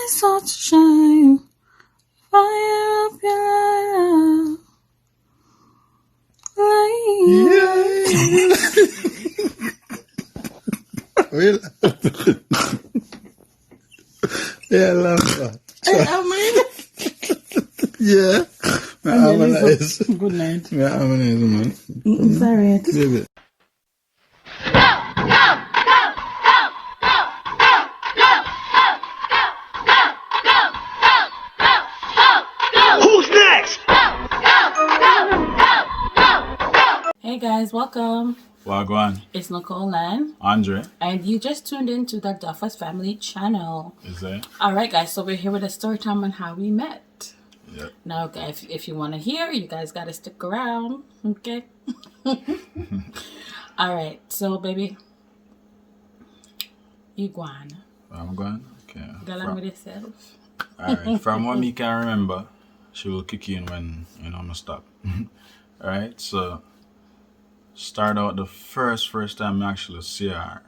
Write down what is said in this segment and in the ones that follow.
my soul to shine. Fire up your Really? Yeah, I love that. Yeah. My harmonize. Good night. My harmonize, man. It's alright. Baby. Who's next? Hey guys, welcome. Wagwan. It's Nicole Lan, Andre. and you just tuned into the Duffus Family channel. Is there? Alright guys, so we're here with a story time on how we met. Yep. Now guys, if you want to hear, you guys gotta stick around, okay? Alright, so baby, you gone. I'm going? Okay. Get on with yourself. Alright, from what me can remember, she will kick in when, I'm stop. Alright, so start out the first time I actually see her.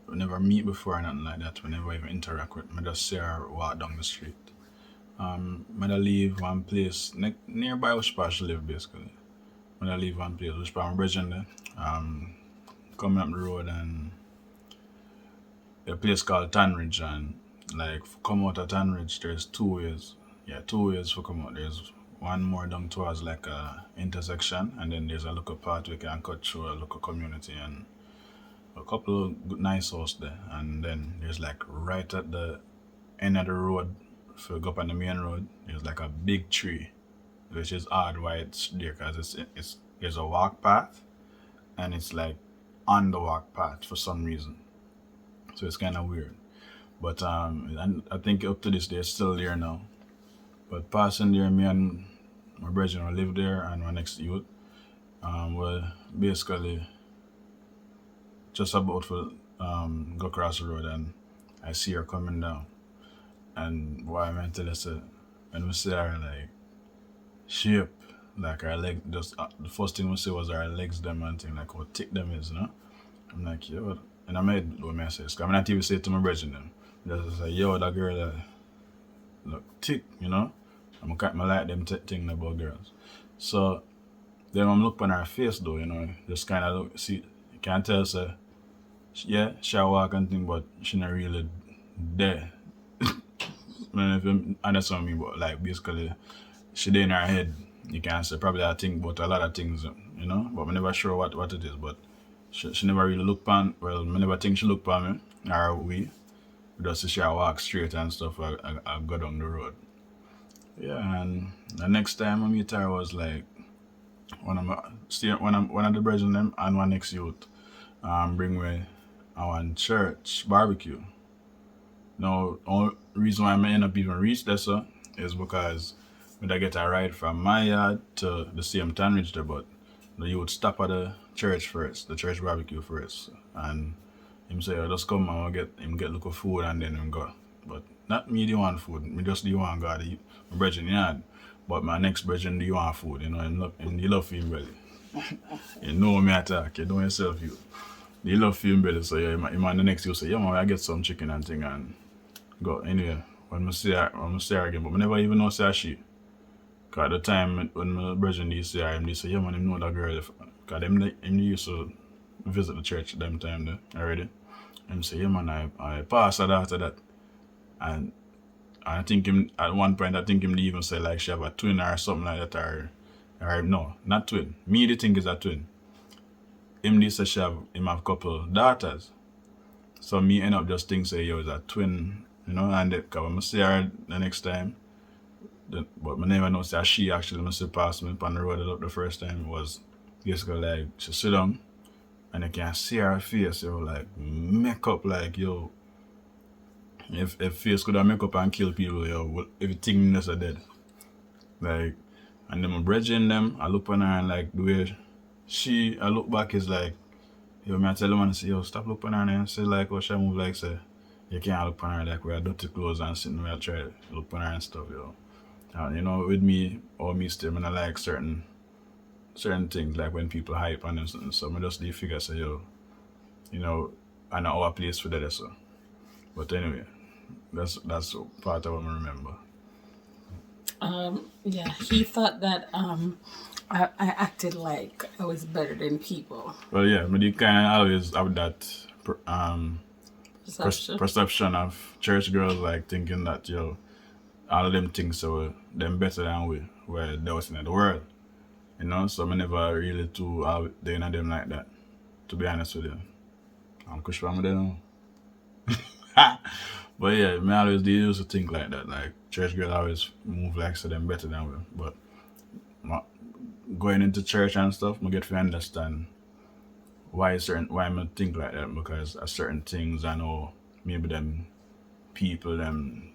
We never meet before or nothing like that. We never even interact with. I just see her walk down the street. I leave one place nearby which part she live basically. I leave one place which part I'm bridging there. Coming up the road and a place called Tanridge, and like come out of Tanridge there's two ways. Yeah, two ways for come out. There's one more down towards like a intersection, and then there's a local path we can cut through a local community and a couple of good nice houses there. And then there's like right at the end of the road, if you go up on the main road, there's like a big tree, which is odd why it's there, because there's a walk path and it's like on the walk path for some reason. So it's kind of weird. But and I think up to this day it's still there now. But passing there, me and my brethren will live there, and my next youth will basically just about to go across the road, and I see her coming down. And what I meant to say, when we see her like shape, like her leg, just the first thing we see was her legs, them and thing, like how thick them is, I'm like, yo, and I made what I say, I'm not even say it to my brethren them. Just say, yo, that girl look thick, I'm like them thing about girls. So then I'm looking at her face though, just kind of look, see, you can't tell, say, yeah, she walk and thing, but she not really there. I don't know if you understand me, but like basically, she there in her head. You can say probably I think about a lot of things, but I'm never sure what it is. But she never really look pan. Well, I never think she look pan me or we. Just see she walk straight and stuff. I go down the road. Yeah, and the next time I meet her was like one of the brethren them and one next youth bring me our church barbecue. Now, only reason why I may end up even reach this is because when I get a ride from my yard to the same Tanridge there, but you would stop at the church first, the church barbecue first, and him say, oh, just come and we'll get look of food and then him go. But not me the one food, me just the one go to my brethren yard. But my next brethren the one food, he love him belly. You know me attack, you know yourself you. He love him belly, so yeah, him and the next you say, yeah man, I get some chicken and thing and go. Anyway, when I see her again, but I never even know say she. Cause at the time when my brethren used to see her, they say, yeah man, him know that girl. Cause them used to visit the church them time there already. And say, yeah man, I passed her after that. And I think him at one point him even say like she have a twin or something like that, or no, not twin. Me the think is a twin. Him say him have couple daughters. So me end up just think say yo is a twin, and cause when I see her the next time, but I never know say she actually must have passed me on the road up the first time. It was basically like she sit down and you can see her face, like make up like yo. If face could have make up and kill people, yo, everything is dead. Like, and then my brethren them, I look on her and like the way I look back is like, yo, me I tell them and say, yo, stop looking on her and say like, oh, she move like say, you can't look on her like we are dirty clothes and sitting there try to look on her and stuff, yo. And with me or me still, I like certain things like when people hype on them something, so I just do figure say, yo, I know our place for that so. But anyway, That's part of what I remember. Yeah, he thought that I acted like I was better than people. Well, yeah, but you kind of always have that Perception. perception of church girls like thinking that all of them think so them better than we where they was in the world. So I never really too out there in them like that. To be honest with you, I'm kush from them. But yeah, me always they used to think like that. Like church girls always move like so them better than we. But ma- going into church and stuff, I get to understand why I think like that because of certain things I know maybe them people them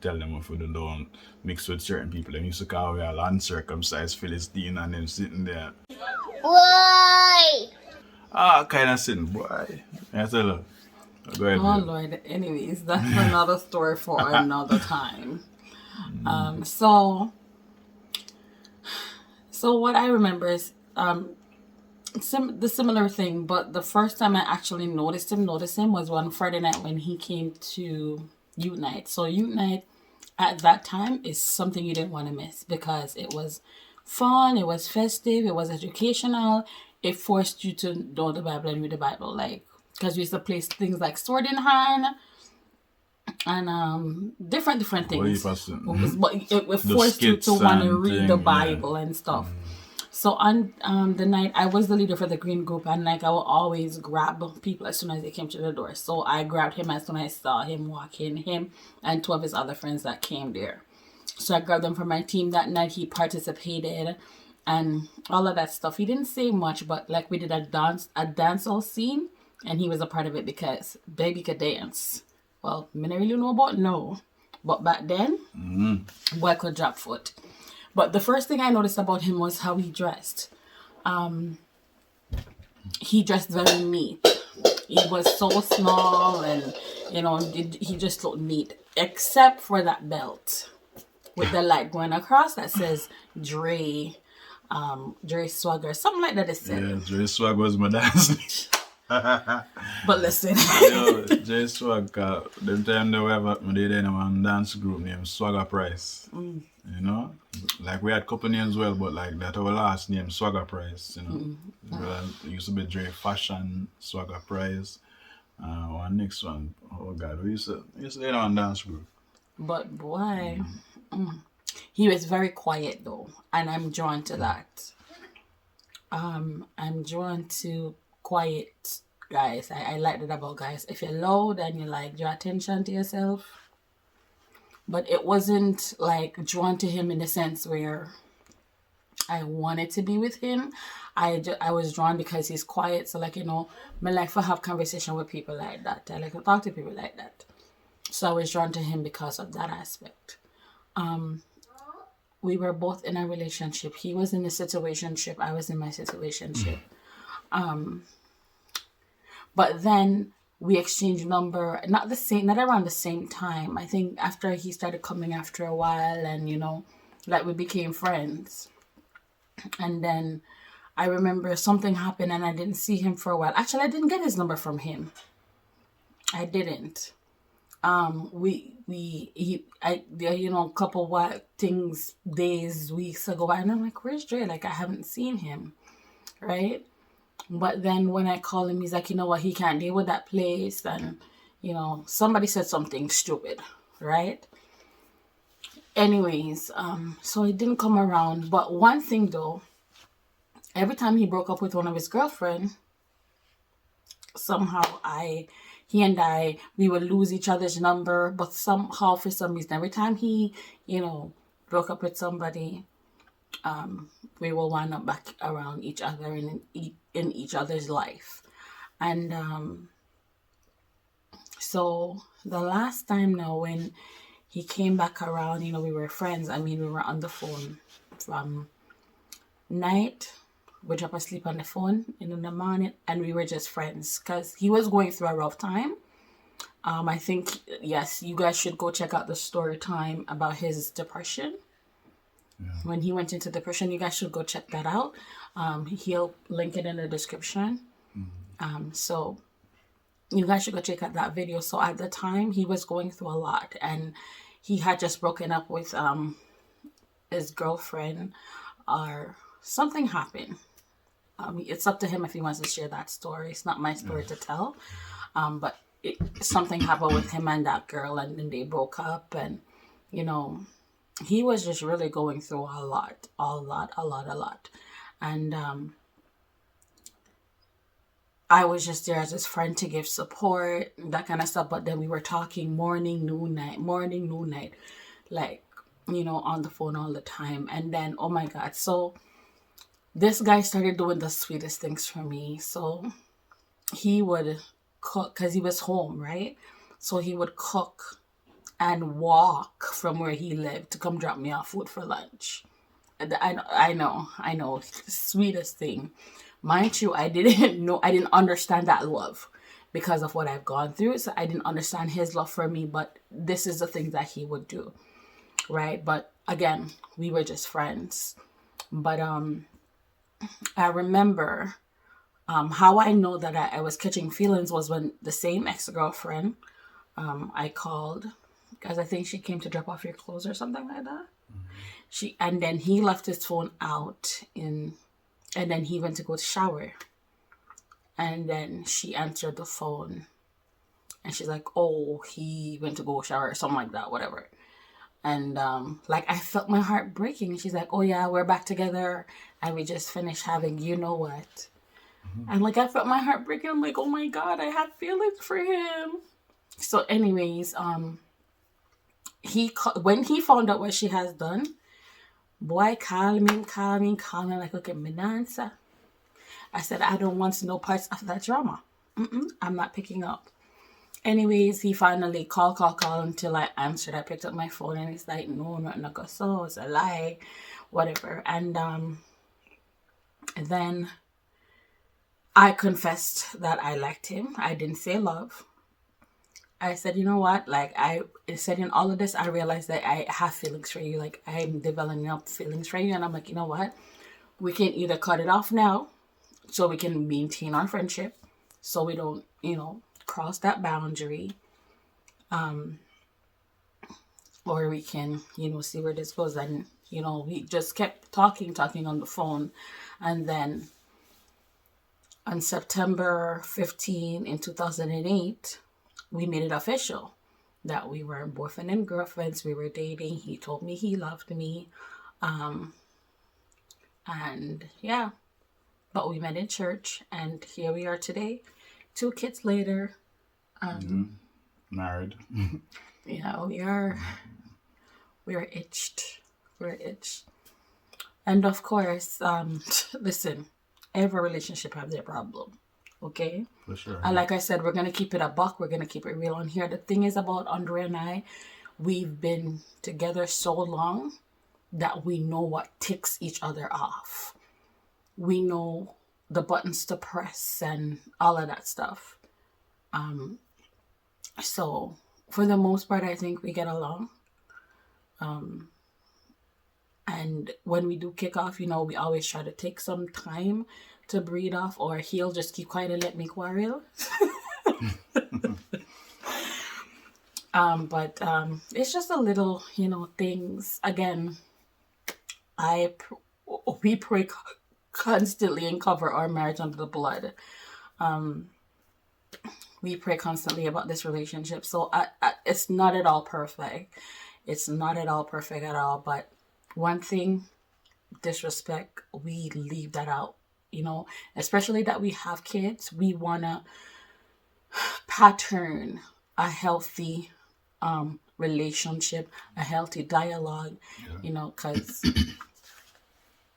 tell them if we don't mix with certain people. Them used to call we all uncircumcised Philistine and them sitting there. Why? Kind of sitting, boy. I tell you. Go ahead, Oh babe. Lord. Anyways, that's another story for another time. So what I remember is the similar thing, but the first time I actually noticed him was one Friday night when he came to Youth Night. So Youth Night at that time is something you didn't want to miss because it was fun, it was festive, it was educational. It forced you to know the Bible and read the Bible, like because we used to play things like Sword in Hand and different What things. you But it The forced you to skits want to and read the thing, yeah. Bible and stuff. So on the night I was the leader for the green group, and like I will always grab people as soon as they came to the door. So I grabbed him as soon as I saw him walk in, him and two of his other friends that came there. So I grabbed them for my team that night. He participated and all of that stuff. He didn't say much, but like we did a dancehall scene, and he was a part of it because baby could dance. Well, I don't really know about no, but back then, boy could drop foot. But the first thing I noticed about him was how he dressed. He dressed very neat. He was so small and, he just looked neat. Except for that belt with the light going across that says Dre Swagger. Something like that it said. Yeah, Jay Swag was my dance. But listen. Yo, Jay Swag, them time they were me did in one dance group named Swagger Price. Like we had couple names well, but like that our last name Swagger Price. Well, it used to be Dre Fashion Swagger Price. One next one, oh God, we used to in one dance group. But boy, he was very quiet though. And I'm drawn to that. I'm drawn to quiet guys. I like that about guys. If you're loud and you like draw attention to yourself. But it wasn't like drawn to him in the sense where I wanted to be with him. I was drawn because he's quiet. So like, I like to have conversation with people like that. I like to talk to people like that. So I was drawn to him because of that aspect. We were both in a relationship. He was in a situationship. I was in my situationship. But then we exchanged number, not around the same time. I think after he started coming after a while and, like we became friends. And then I remember something happened and I didn't see him for a while. Actually, I didn't get his number from him. I didn't. A couple days, weeks ago, and I'm like, where's Dre? Like, I haven't seen him, right? But then when I call him, he's like, you know what, he can't deal with that place. And, somebody said something stupid, right? Anyways, so it didn't come around. But one thing though, every time he broke up with one of his girlfriends, somehow we would lose each other's number. But somehow, for some reason, every time he, broke up with somebody, we will wind up back around each other in each other's life. And so the last time now when he came back around, we were friends. I mean, we were on the phone from night. We drop asleep on the phone in the morning, and we were just friends because he was going through a rough time. I think, yes, you guys should go check out the Storytime about his depression. Yeah. When he went into depression, you guys should go check that out. He'll link it in the description. So You guys should go check out that video. So at the time, he was going through a lot, and he had just broken up with his girlfriend, or something happened. It's up to him if he wants to share that story. It's not my story to tell. But something happened with him and that girl, and then they broke up, and you know, he was just really going through a lot. And I was just there as his friend to give support, that kind of stuff. But then we were talking morning, noon, night, like, on the phone all the time. And then, oh my God. So this guy started doing the sweetest things for me. So he would cook, because he was home, right? So he would cook and walk from where he lived to come drop me off food for lunch. I know, sweetest thing. Mind you, I didn't understand that love because of what I've gone through. So I didn't understand his love for me, but this is the thing that he would do, right? But again, we were just friends. But I remember how I know that I was catching feelings was when the same ex-girlfriend, I called, because I think she came to drop off your clothes or something like that. And then he left his phone out and then he went to go shower. And then she answered the phone. And she's like, oh, he went to go shower or something like that, whatever. And like, I felt my heart breaking. And she's like, oh yeah, we're back together. And we just finished having you know what. And like, I felt my heart breaking. I'm like, oh my God, I had feelings for him. So anyways, when he found out what she has done, boy, call me, like, okay, me not answer. I said, I don't want no parts of that drama. I'm not picking up. Anyways, he finally called until I answered. I picked up my phone and he's like, no, nothing I go so, it's a lie, whatever. And then I confessed that I liked him. I didn't say love. I said, you know what? Like, I said in all of this, I realized that I have feelings for you. Like, I'm developing up feelings for you. And I'm like, you know what? We can either cut it off now so we can maintain our friendship, so we don't, cross that boundary. Or we can, see where this goes. And, we just kept talking on the phone. And then on September 15 in 2008, we made it official that we were boyfriend and girlfriends. We were dating. He told me he loved me. And yeah, but we met in church, and here we are today, 2 kids later. Married. Yeah, we're itched. And of course, listen, every relationship has their problem. Okay? For sure. And like I said, we're going to keep it a buck. We're going to keep it real on here. The thing is about Andre and I, we've been together so long that we know what ticks each other off. We know the buttons to press and all of that stuff. So for the most part, I think we get along. And when we do kick off, we always try to take some time to breathe off, or he'll just keep quiet and let me quarrel. But it's just a little, things. Again, we pray constantly and cover our marriage under the blood. We pray constantly about this relationship. So it's not at all perfect. It's not at all perfect at all. But one thing, disrespect, we leave that out. Especially that we have kids. We want to pattern a healthy relationship, a healthy dialogue, because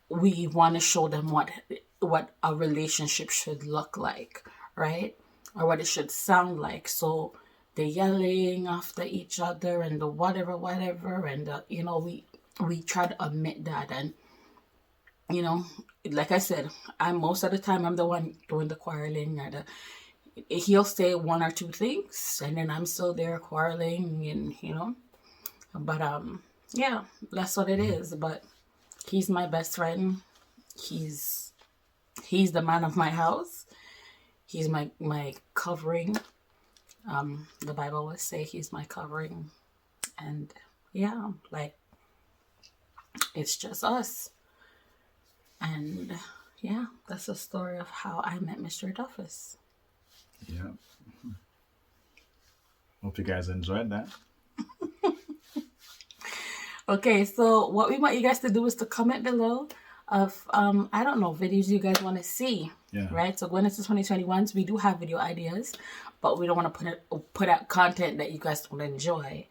we want to show them what a relationship should look like, right? Or what it should sound like. So the yelling after each other and the whatever, and we try to omit that. And like I said, most of the time I'm the one doing the quarreling, or he'll say 1 or 2 things, and then I'm still there quarreling, and but yeah, that's what it is. But he's my best friend. He's the man of my house. He's my covering. The Bible will say he's my covering. And yeah, like, it's just us. And yeah, that's the story of how I met Mr. Duffus. Yeah. Hope you guys enjoyed that. Okay, so what we want you guys to do is to comment below of I don't know, videos you guys want to see. Yeah. Right? So going into 2021s, we do have video ideas, but we don't want to put out content that you guys don't enjoy.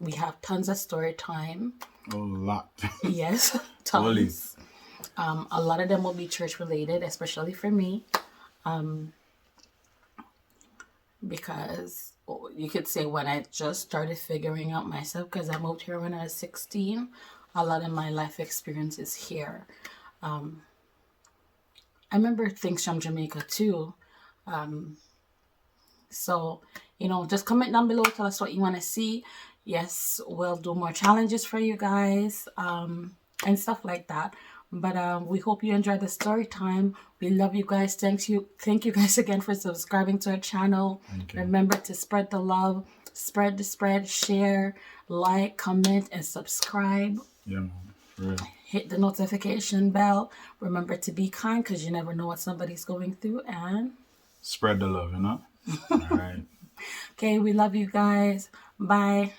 We have tons of story time. A lot. Yes, Holy. tons. A lot of them will be church related, especially for me. Because you could say when I just started figuring out myself, because I moved here when I was 16, a lot of my life experience is here. I remember things from Jamaica too. So, just comment down below, tell us what you want to see. Yes, we'll do more challenges for you guys, and stuff like that. But we hope you enjoyed the story time. We love you guys. Thank you guys again for subscribing to our channel. Remember to spread the love, spread the spread, share, like, comment, and subscribe. Yeah, man. Real. Hit the notification bell. Remember to be kind, because you never know what somebody's going through. And Spread the love, All right. okay, we love you guys. Bye.